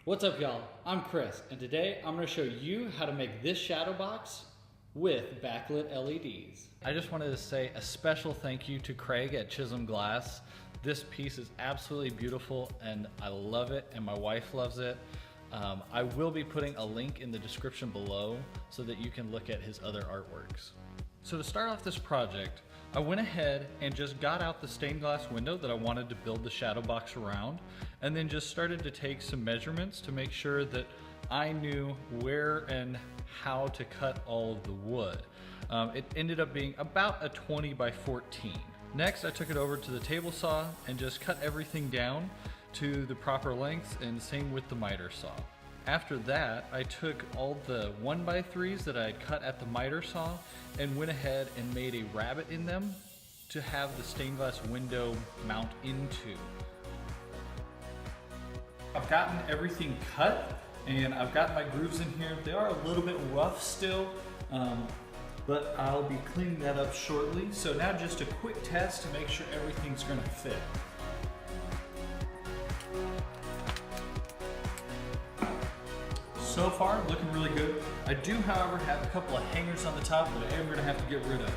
What's up, y'all? I'm Chris, and today I'm going to show you how to make this shadow box with backlit LEDs. I just wanted to say a special thank you to Craig at ChismGlass. This piece is absolutely beautiful and I love it, and my wife loves it. I will be putting a link in the description below so that you can look at his other artworks. So to start off this project, I went ahead and just got out the stained glass window that I wanted to build the shadow box around, and then just started to take some measurements to make sure that I knew where and how to cut all of the wood. It ended up being about a 20 by 14. Next, I took it over to the table saw and just cut everything down to the proper lengths, and same with the miter saw. After that, I took all the 1x3s that I had cut at the miter saw and went ahead and made a rabbet in them to have the stained glass window mount into. I've gotten everything cut and I've got my grooves in here. They are a little bit rough still, but I'll be cleaning that up shortly. So now just a quick test to make sure everything's gonna fit. So far, looking really good. I do, however, have a couple of hangers on the top that I am gonna have to get rid of.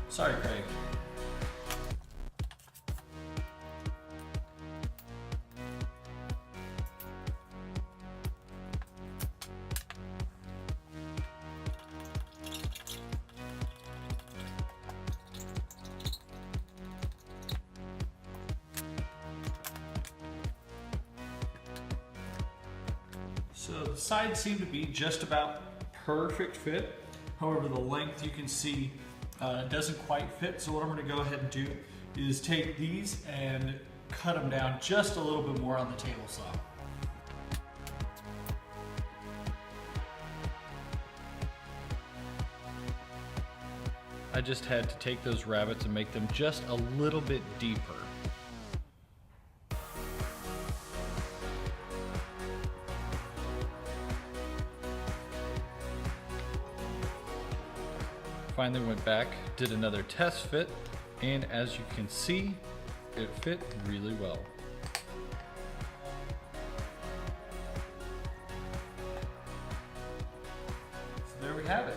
Sorry, Craig. So the sides seem to be just about perfect fit. However, the length you can see doesn't quite fit. So what I'm gonna go ahead and do is take these and cut them down just a little bit more on the table saw. I just had to take those rabbets and make them just a little bit deeper. Finally went back, did another test fit, and as you can see, it fit really well. So there we have it.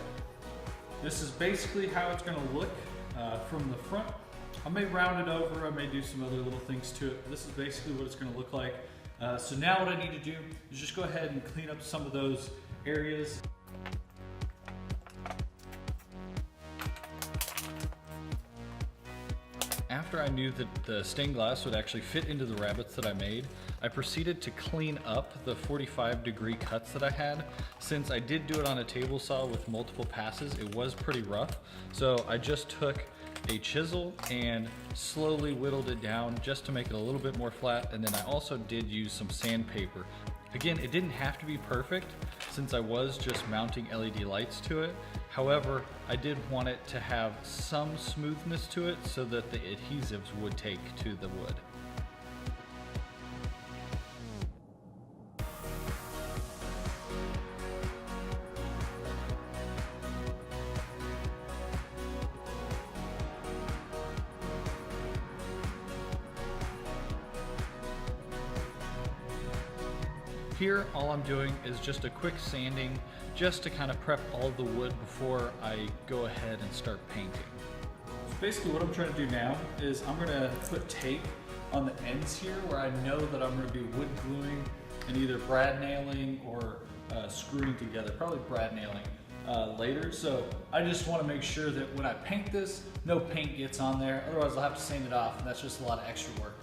This is basically how it's going to look from the front. I may round it over, I may do some other little things to it. This is basically what it's going to look like. So now what I need to do is just go ahead and clean up some of those areas. After I knew that the stained glass would actually fit into the rabbets that I made, I proceeded to clean up the 45-degree cuts that I had. Since I did do it on a table saw with multiple passes, it was pretty rough. So I just took a chisel and slowly whittled it down just to make it a little bit more flat, and then I also did use some sandpaper. Again, it didn't have to be perfect since I was just mounting LED lights to it. However, I did want it to have some smoothness to it so that the adhesives would take to the wood. Here, all I'm doing is just a quick sanding just to kind of prep all the wood before I go ahead and start painting. So basically what I'm trying to do now is I'm gonna put tape on the ends here where I know that I'm gonna be wood gluing and either brad nailing or screwing together, probably brad nailing later. So I just wanna make sure that when I paint this, no paint gets on there. Otherwise I'll have to sand it off, and that's just a lot of extra work.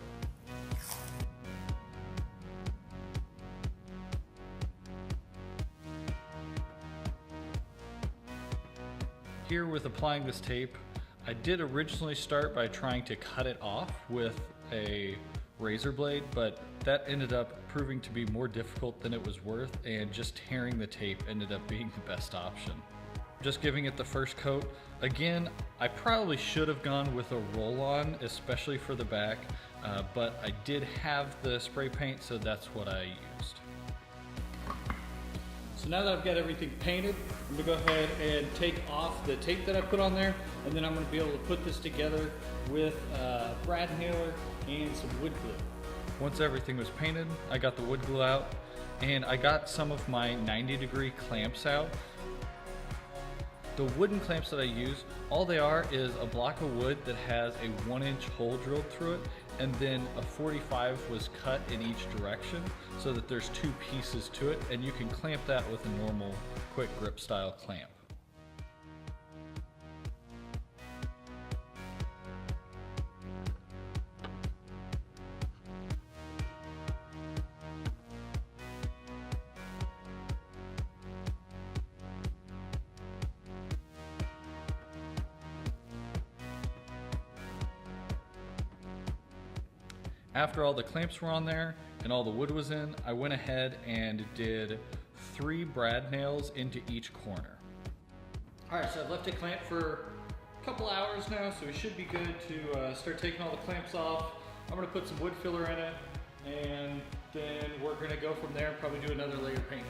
Here with applying this tape, I did originally start by trying to cut it off with a razor blade, but that ended up proving to be more difficult than it was worth, and just tearing the tape ended up being the best option. Just giving it the first coat. Again, I probably should have gone with a roll-on, especially for the back, but I did have the spray paint, so that's what I used. So now that I've got everything painted, I'm gonna go ahead and take off the tape that I put on there, and then I'm gonna be able to put this together with a brad nailer and some wood glue. Once everything was painted, I got the wood glue out, and I got some of my 90-degree clamps out. The wooden clamps that I use, all they are is a block of wood that has a 1-inch hole drilled through it, and then a 45 was cut in each direction so that there's 2 pieces to it, and you can clamp that with a normal quick grip style clamp. After all the clamps were on there and all the wood was in, I went ahead and did 3 brad nails into each corner. All right, so I've left it clamped for a couple hours now, so we should be good to start taking all the clamps off. I'm gonna put some wood filler in it, and then we're gonna go from there and probably do another layer of paint.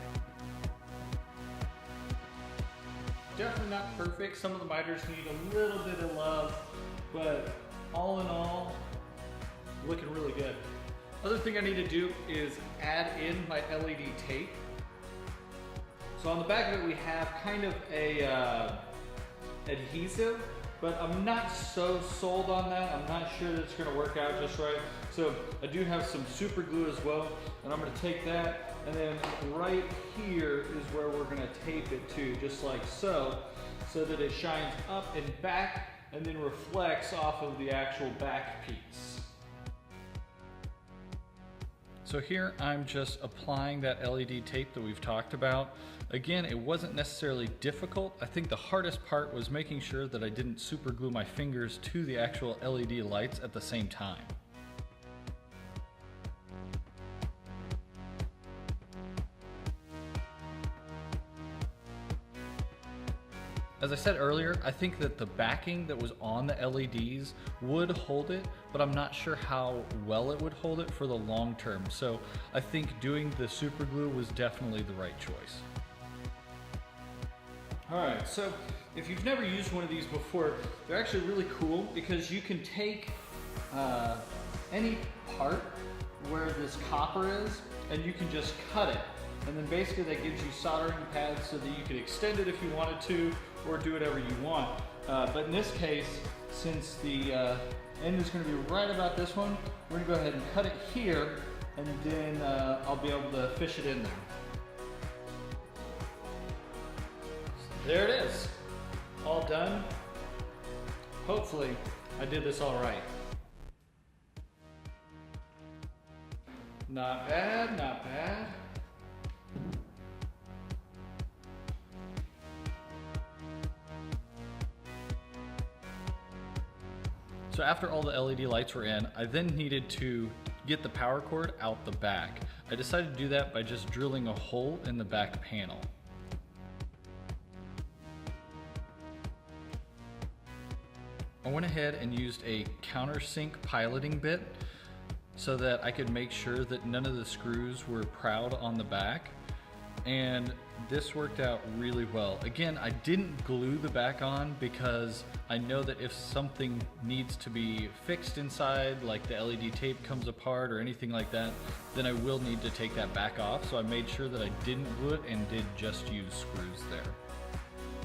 Definitely not perfect. Some of the miters need a little bit of love, but all in all, looking really good. Other thing I need to do is add in my LED tape. So on the back of it we have kind of a adhesive, but I'm not so sold on that. I'm not sure that it's gonna work out just right. So I do have some super glue as well, and I'm gonna take that, and then right here is where we're gonna tape it to, just like so that it shines up and back and then reflects off of the actual back piece. So here I'm just applying that LED tape that we've talked about. Again, it wasn't necessarily difficult. I think the hardest part was making sure that I didn't super glue my fingers to the actual LED lights at the same time. As I said earlier, I think that the backing that was on the LEDs would hold it, but I'm not sure how well it would hold it for the long term. So I think doing the super glue was definitely the right choice. All right, so if you've never used one of these before, they're actually really cool because you can take any part where this copper is and you can just cut it. And then basically that gives you soldering pads so that you could extend it if you wanted to, or do whatever you want. But in this case, since the end is going to be right about this one, we're going to go ahead and cut it here, and then I'll be able to fish it in there. So there it is, all done. Hopefully I did this all right. Not bad, not bad. So after all the LED lights were in, I then needed to get the power cord out the back. I decided to do that by just drilling a hole in the back panel. I went ahead and used a countersink piloting bit so that I could make sure that none of the screws were proud on the back, and this worked out really well. Again, I didn't glue the back on because I know that if something needs to be fixed inside, like the LED tape comes apart or anything like that, then I will need to take that back off. So I made sure that I didn't glue it and did just use screws there.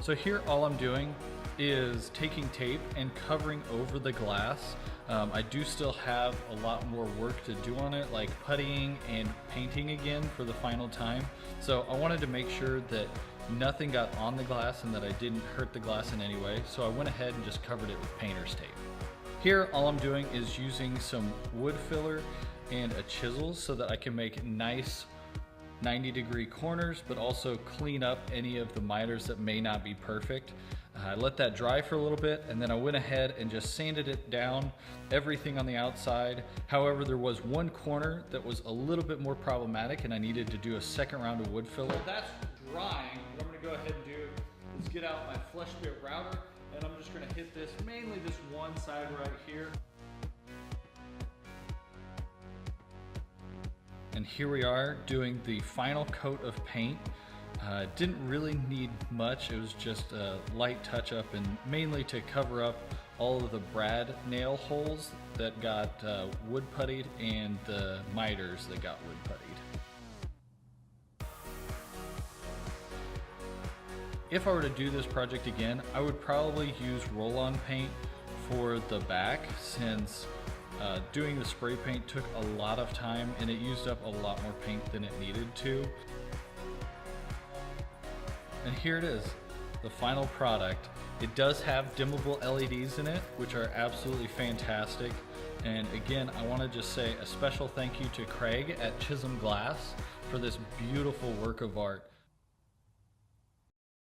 So here all I'm doing is taking tape and covering over the glass. I do still have a lot more work to do on it, like puttying and painting again for the final time. So I wanted to make sure that nothing got on the glass and that I didn't hurt the glass in any way. So I went ahead and just covered it with painter's tape. Here, all I'm doing is using some wood filler and a chisel so that I can make nice 90-degree corners, but also clean up any of the miters that may not be perfect. I let that dry for a little bit, and then I went ahead and just sanded it down, everything on the outside. However, there was one corner that was a little bit more problematic, and I needed to do a second round of wood filler. That's drying. What I'm gonna go ahead and do is get out my flesh bit router, and I'm just gonna hit this, mainly this one side right here. And here we are doing the final coat of paint. Didn't really need much. It was just a light touch up and mainly to cover up all of the brad nail holes that got wood puttied and the miters that got wood puttied. If I were to do this project again, I would probably use roll-on paint for the back, since doing the spray paint took a lot of time and it used up a lot more paint than it needed to. And here it is, the final product. It does have dimmable LEDs in it, which are absolutely fantastic. And again, I want to just say a special thank you to Craig at ChismGlass for this beautiful work of art.